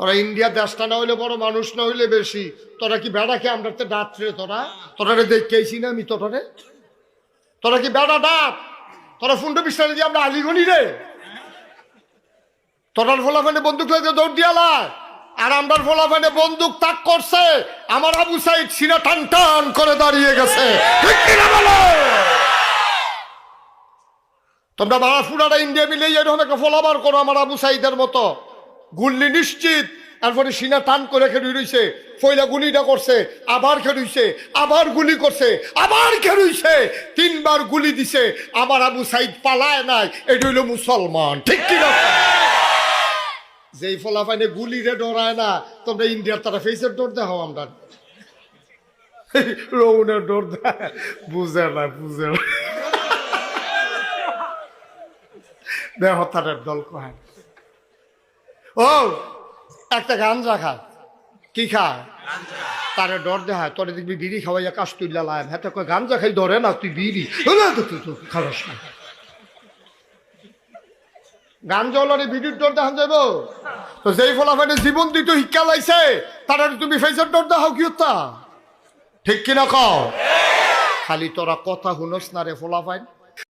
তোরা ইন্ডিয়া দেশটা না হইলে বড়, মানুষ না হইলে বেশি। তোরা কি বেড়াকে আমরা ডাক রে? তোরা দেখেছি না আমি তোরা কি বেড়া ডাক? তোরা ফুন্ডে বিস্তারে দিয়ে আমরা আলিগনি রে। তোরার ফোলাফানে বন্দুক লাগে দৌড় দিয়ালায়, আর আমরার ফোলাফানে বন্দুক তাক করছে। আমার আবু সাইদ সিনা টান টান করে দাঁড়িয়ে গেছে। ঠিক কিনা বলো? তোমরা বাড়া ফুরাটা ইন্ডিয়া মিলে এরকম একটা ফলাবার করো আমার আবু সাইদের মতো, গুল্লি নিশ্চিত। তারপরে সিনা টান করে খেলুই রইছে, ফয়লা গুলিটা করছে, আবার খেলুইছে, আবার গুলি করছে, আবার খেলুইছে, 3 বার গুলি দিছে। আমার আবু সাইদ পালায় নাই। এটা হইল মুসলমান। ঠিক কিনা? যেই ফলাফাইনে গুলি রে ডরায় না, তোমরা ইন্ডিয়ার তারা ফেসের ডর দেখাও, আমরা রৌনের ডর দেয়। বুঝে না দেহতারের দল কয়। ও একটা গাঞ্জা খায়। কি খায়? তারে ডর দেখায়। তোরে দেখবি বিড়ি খাওয়াইয়া কাশ তুইলা লায়, হ্যাঁ তো গাঞ্জা খাই ডরে না, তুই বিড়ি খাওয়াস না। গাঞ্জাওয়ালারে বিড়ির ডর দেখান যাব? তো যেই ফলাফাইনে জীবন দিত শিক্ষা লাইছে, তারা তুমি ফেসের ডর দেখাও কি হতা? ঠিক কিনা কও? খালি তোরা কথা শুনস না রে ফলাফাইন।